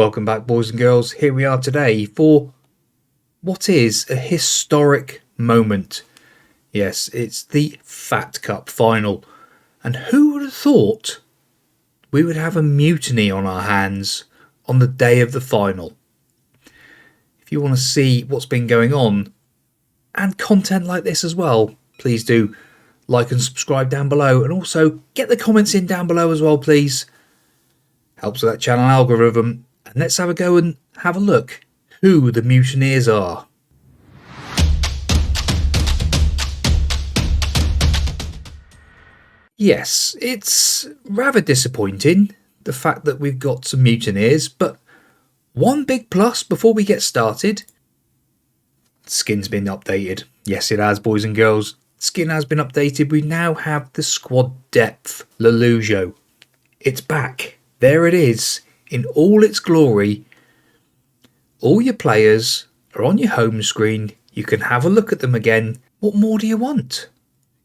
Welcome back, boys and girls. Here we are today for what is a historic moment. Yes, it's the Fat Cup final. And who would have thought we would have a mutiny on our hands on the day of the final? If you want to see what's been going on and content like this as well, please do like and subscribe down below, and also get the comments in down below as well, please. Helps with that channel algorithm. And let's have a go and have a look who the mutineers are. Yes, it's rather disappointing, the fact that we've got some mutineers, but one big plus before we get started: skin's been updated. Yes, it has, boys and girls. Skin has been updated. We now have the squad depth, Lelujo. It's back. There it is, in all its glory. All your players are on your home screen. You can have a look at them again. What more do you want?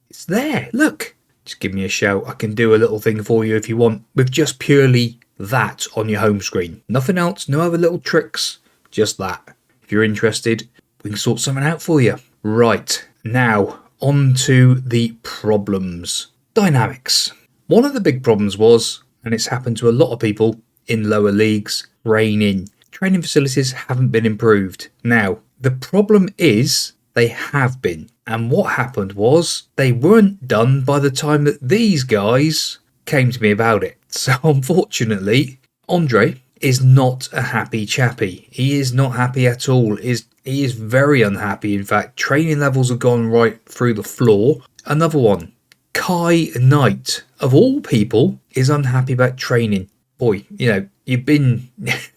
It's there, look. Just give me a shout. I can do a little thing for you if you want, with just purely that on your home screen. Nothing else, no other little tricks, just that. If you're interested, we can sort something out for you. Right, now on to the problems. Dynamics. One of the big problems was, and it's happened to a lot of people in lower leagues, training. Training facilities haven't been improved. Now, the problem is they have been. And what happened was they weren't done by the time that these guys came to me about it. So unfortunately, Andre is not a happy chappy. He is not happy at all. He is very unhappy. In fact, training levels have gone right through the floor. Another one, Kai Knight, of all people, is unhappy about training. Boy, you know, you've been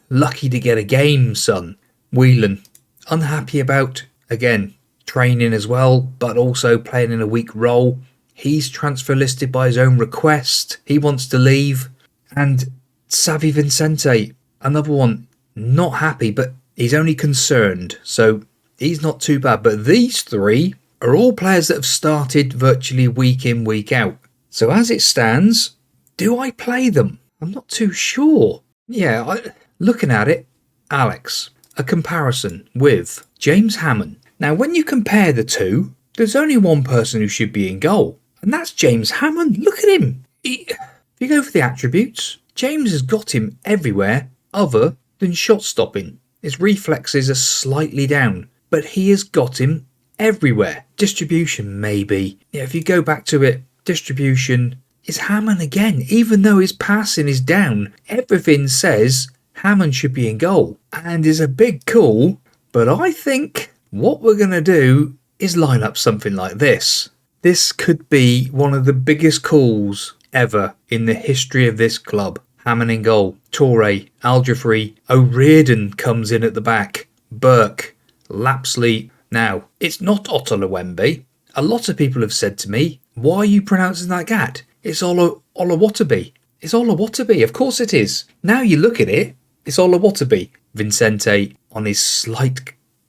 lucky to get a game, son. Whelan, unhappy about, again, training as well, but also playing in a weak role. He's transfer listed by his own request. He wants to leave. And Savvy Vincente, another one, not happy, but he's only concerned. So he's not too bad. But these three are all players that have started virtually week in, week out. So as it stands, do I play them? I'm not too sure. Yeah, looking at it, Alex, a comparison with James Hammond. Now, when you compare the two, there's only one person who should be in goal, and that's James Hammond. Look at him. If you go for the attributes, James has got him everywhere other than shot stopping. His reflexes are slightly down, but he has got him everywhere. Distribution, maybe. Yeah, if you go back to it, distribution is Hammond again. Even though his passing is down, everything says Hammond should be in goal, and is a big call. But I think what we're going to do is line up something like this. This could be one of the biggest calls ever in the history of this club. Hammond in goal, Torre, Aljafri, O'Riordan comes in at the back, Burke, Lapsley. Now, it's not Otolawembe. A lot of people have said to me, why are you pronouncing that gat? It's Olawatabe. It's Olawatabe, of course it is. Now you look at it, it's Olawatabe. Vincente on his slight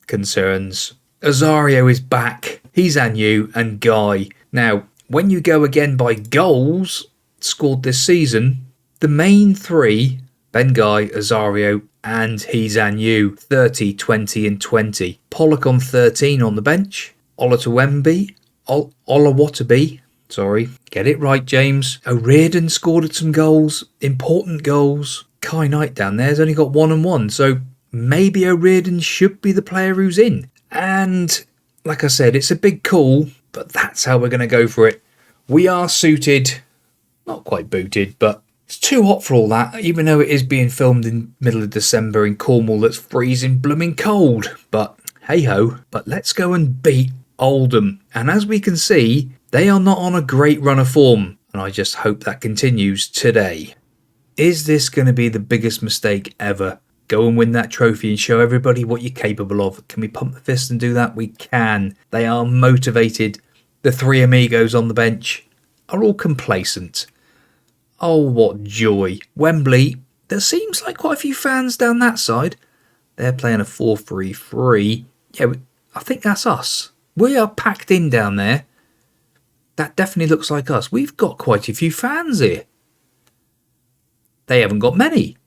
concerns. Azario is back. He's Anu and Guy. Now, when you go again by goals scored this season, the main three, Ben Guy, Azario, and he's Anu, 30, 20 and 20. Pollock on 13 on the bench. Olawatabe, Olawatabe, sorry, get it right, James. O'Riordan scored some goals, important goals. Kai Knight down there's only got 1 and 1, so maybe O'Riordan should be the player who's in. And like I said, it's a big call, but that's how we're going to go for it. We are suited, not quite booted, but it's too hot for all that, even though it is being filmed in middle of December in Cornwall. That's freezing blooming cold, but hey ho. But let's go and beat Oldham. And as we can see, they are not on a great run of form, and I just hope that continues today. Is this going to be the biggest mistake ever? Go and win that trophy and show everybody what you're capable of. Can we pump the fist and do that? We can. They are motivated. The three amigos on the bench are all complacent. Oh, what joy. Wembley, there seems like quite a few fans down that side. They're playing a 4-3-3. Yeah, I think that's us. We are packed in down there. That definitely looks like us. We've got quite a few fans here. They haven't got many.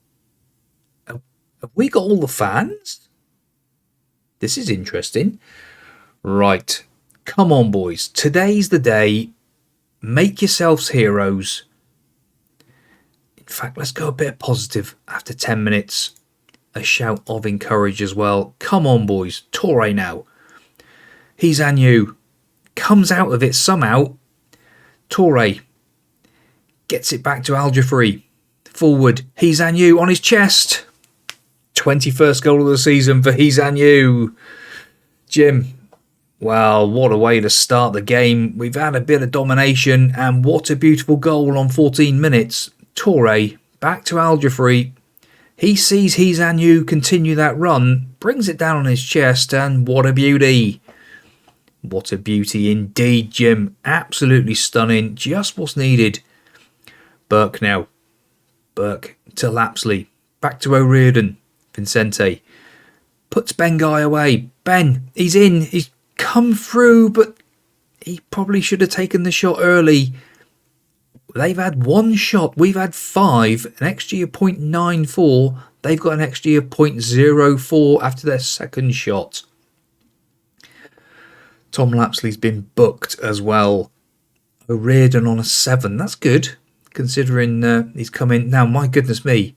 Have we got all the fans? This is interesting. Right. Come on, boys. Today's the day. Make yourselves heroes. In fact, let's go a bit positive after 10 minutes. A shout of encourage as well. Come on, boys. Torre now. He's Anu. Comes out of it somehow. Torre gets it back to Al-Jafri. Forward. He's Anu on his chest. 21st goal of the season for He's Anu. Jim. Well, what a way to start the game. We've had a bit of domination, and what a beautiful goal on 14 minutes. Torre back to Al-Jafri. He sees He's Anu continue that run, brings it down on his chest, and what a beauty. What a beauty indeed, Jim. Absolutely stunning. Just what's needed. Burke now. Burke to Lapsley. Back to O'Riordan. Vincente puts Ben Guy away. Ben, he's in. He's come through, but he probably should have taken the shot early. They've had one shot. We've had 5. An XG of 0.94. They've got an XG of 0.04 after their second shot. Tom Lapsley's been booked as well. O'Riordan on a 7. That's good, considering he's come in. Now, my goodness me.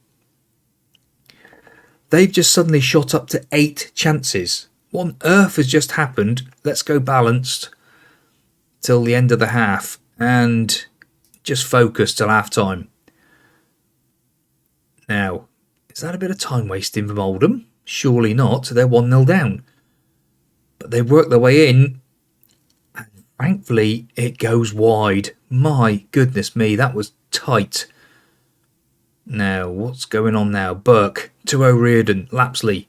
They've just suddenly shot up to 8 chances. What on earth has just happened? Let's go balanced till the end of the half and just focus till half time. Now, is that a bit of time wasting from Oldham? Surely not. They're 1-0 down. But they've worked their way in. And thankfully, it goes wide. My goodness me, that was tight. Now, what's going on now? Burke to O'Riordan. Lapsley.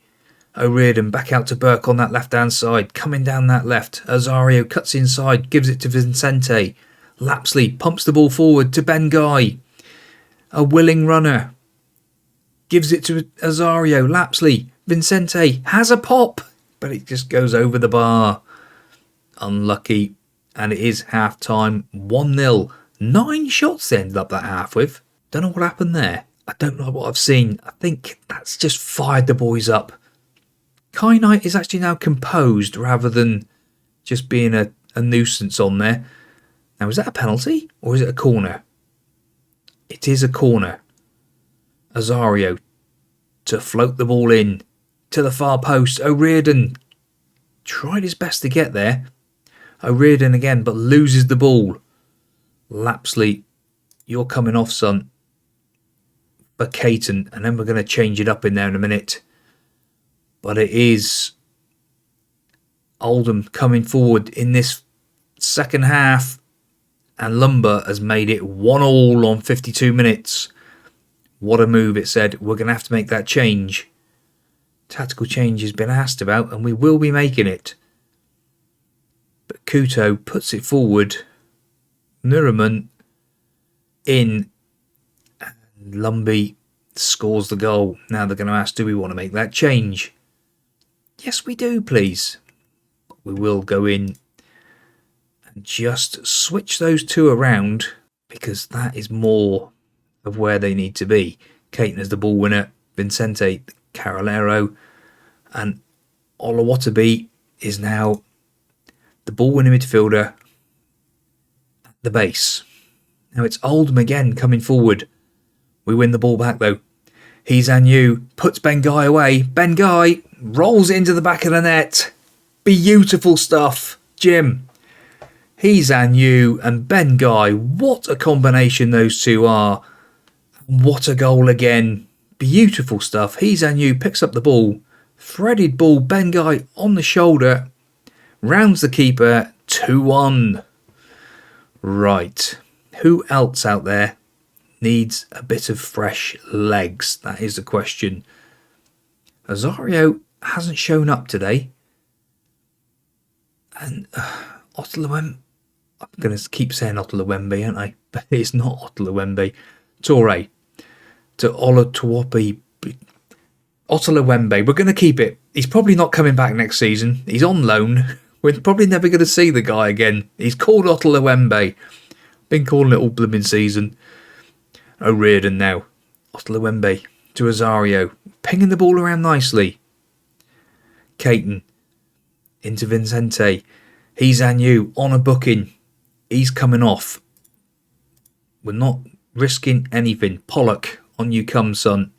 O'Riordan back out to Burke on that left-hand side. Coming down that left. Azario cuts inside. Gives it to Vincente. Lapsley pumps the ball forward to Ben Guy. A willing runner. Gives it to Azario. Lapsley. Vincente has a pop. But it just goes over the bar. Unlucky. And it is half-time. 1-0. 9 shots they ended up that half with. Don't know what happened there. I don't know what I've seen. I think that's just fired the boys up. Kai Knight is actually now composed rather than just being a nuisance on there. Now, is that a penalty or is it a corner? It is a corner. Azario to float the ball in to the far post. O'Riordan tried his best to get there. O'Riordan again, but loses the ball. Lapsley, you're coming off, son. But Caton, and then we're going to change it up in there in a minute. But it is Oldham coming forward in this second half. And Lumber has made it 1-1 on 52 minutes. What a move, it said. We're going to have to make that change. Tactical change has been asked about, and we will be making it. But Kuto puts it forward. Nuriman in. And Lumbey scores the goal. Now they're going to ask, do we want to make that change? Yes, we do, please. We will go in and just switch those two around because that is more of where they need to be. Caton is the ball winner. Vincente, Carolero, and Olawatabe is now the ball winning midfielder at the base. Now it's Oldham again coming forward. We win the ball back though. He's Anu, puts Ben Guy away. Ben Guy rolls it into the back of the net. Beautiful stuff, Jim. He's Anu and Ben Guy. What a combination those two are. What a goal again. Beautiful stuff. He's Anu picks up the ball. Threaded ball. Ben Guy on the shoulder. Rounds the keeper. 2-1. Right. Who else out there needs a bit of fresh legs? That is the question. Azario hasn't shown up today. And Otalawembe, I'm going to keep saying Otalawembe, aren't I? But it's not Otalawembe. Torre to Olatuope. Otalawembe, we're going to keep it. He's probably not coming back next season. He's on loan. We're probably never going to see the guy again. He's called Otalawembe. Been calling it all blooming season. O'Riordan now. Otalawembe to Azario, pinging the ball around nicely. Caton into Vincente. He's Anu on a booking. He's coming off. We're not risking anything. Pollock, on you come, son.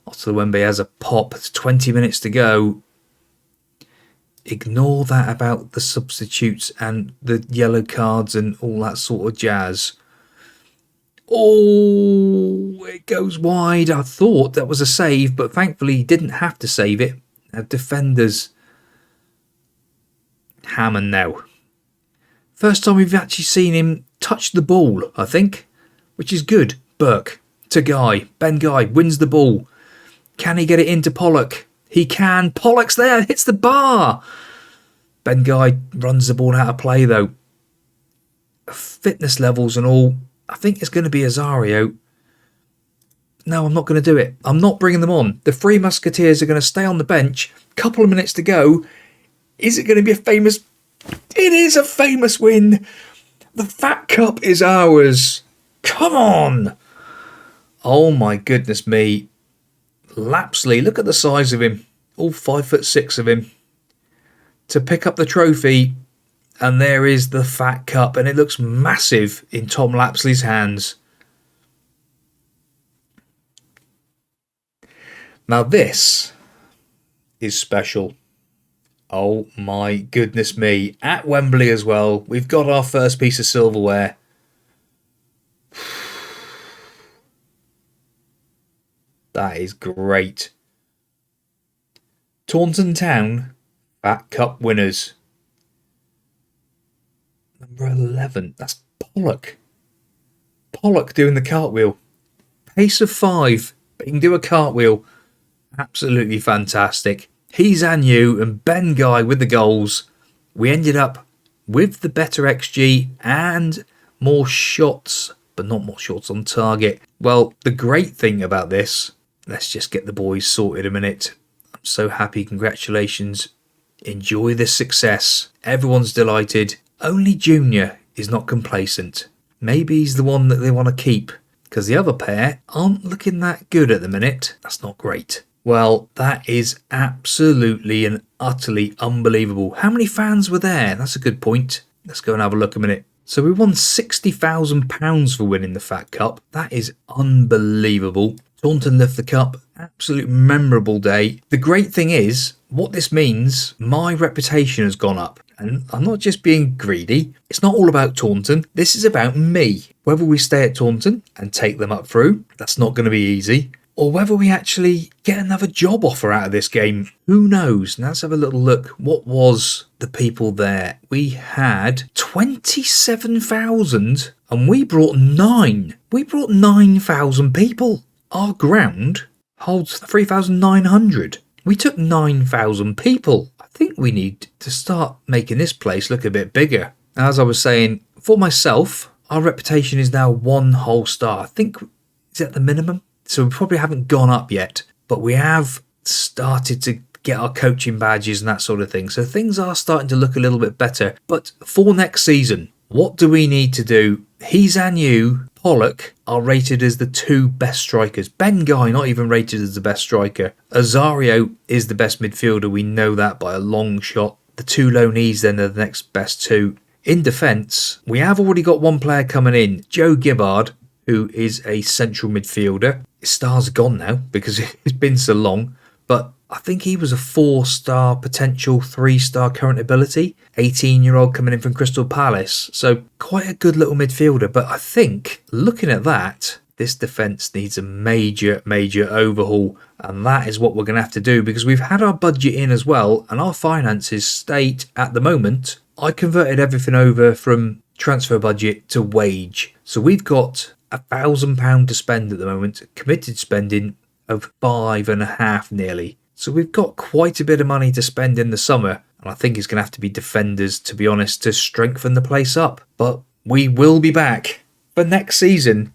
Otto has a pop. It's 20 minutes to go. Ignore that about the substitutes and the yellow cards and all that sort of jazz. Oh, it goes wide. I thought that was a save, but thankfully he didn't have to save it. Our defenders. Hammond now. First time we've actually seen him touch the ball, I think, which is good. Burke to Guy. Ben Guy wins the ball. Can he get it into Pollock? He can. Pollock's there. Hits the bar. Ben Guy runs the ball out of play, though. Fitness levels and all. I think it's going to be Azario. No, I'm not going to do it. I'm not bringing them on. The Three Musketeers are going to stay on the bench. Couple of minutes to go. Is it going to be a famous... It is a famous win. The Fat Cup is ours. Come on. Oh, my goodness me. Lapsley, look at the size of him. All 5'6" of him. To pick up the trophy... And there is the Fat Cup, and it looks massive in Tom Lapsley's hands. Now this is special. Oh my goodness me. At Wembley as well, we've got our first piece of silverware. That is great. Taunton Town Fat Cup winners. Number 11. That's Pollock. Pollock doing the cartwheel. Pace of 5. But he can do a cartwheel. Absolutely fantastic. He's Anu and Ben Guy with the goals. We ended up with the better XG and more shots. But not more shots on target. Well, the great thing about this... Let's just get the boys sorted a minute. I'm so happy. Congratulations. Enjoy this success. Everyone's delighted. Only Junior is not complacent. Maybe he's the one that they want to keep, because the other pair aren't looking that good at the minute. That's not great. Well, that is absolutely and utterly unbelievable. How many fans were there? That's a good point. Let's go and have a look a minute. So we won £60,000 for winning the Fat Cup. That is unbelievable. Taunton lift the cup. Absolute memorable day. The great thing is, what this means, my reputation has gone up. And I'm not just being greedy. It's not all about Taunton. This is about me. Whether we stay at Taunton and take them up through, that's not going to be easy. Or whether we actually get another job offer out of this game. Who knows? Now let's have a little look. What was the people there? We had 27,000 and we brought 9. We brought 9,000 people. Our ground holds 3,900. We took 9,000 people. I think we need to start making this place look a bit bigger. As I was saying, for myself, our reputation is now 1 whole star. I think it's at the minimum. So we probably haven't gone up yet. But we have started to get our coaching badges and that sort of thing. So things are starting to look a little bit better. But for next season, what do we need to do? He's Anu, Pollock are rated as the 2 best strikers. Ben Guy not even rated as the best striker. Azario is the best midfielder. We know that by a long shot. The 2 loanees then are the next best 2. In defence, we have already got 1 player coming in. Joe Gibbard, who is a central midfielder. His stars are gone now because it's been so long. But I think he was a 4-star potential, 3-star current ability. 18-year-old coming in from Crystal Palace. So quite a good little midfielder. But I think, looking at that, this defence needs a major, major overhaul. And that is what we're going to have to do because we've had our budget in as well. And our finances state at the moment, I converted everything over from transfer budget to wage. So we've got £1,000 to spend at the moment. Committed spending of 5.5 nearly. So we've got quite a bit of money to spend in the summer. And I think it's going to have to be defenders, to be honest, to strengthen the place up. But we will be back for next season.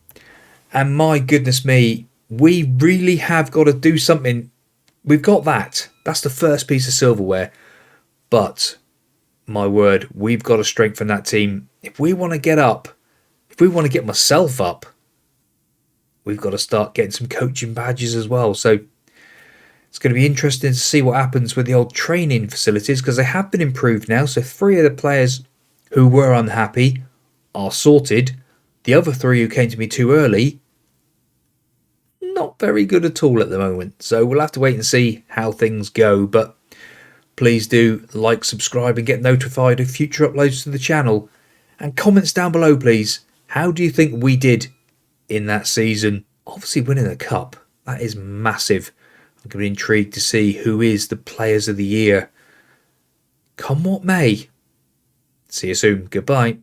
And my goodness me, we really have got to do something. We've got that. That's the first piece of silverware. But, my word, we've got to strengthen that team. If we want to get up, if we want to get myself up, we've got to start getting some coaching badges as well. So it's going to be interesting to see what happens with the old training facilities, because they have been improved now. So 3 of the players who were unhappy are sorted. The other 3 who came to me too early, not very good at all at the moment. So we'll have to wait and see how things go. But please do like, subscribe and get notified of future uploads to the channel. And comments down below, please. How do you think we did in that season? Obviously winning the cup, that is massive. I'm going to be intrigued to see who is the players of the year. Come what may. See you soon. Goodbye.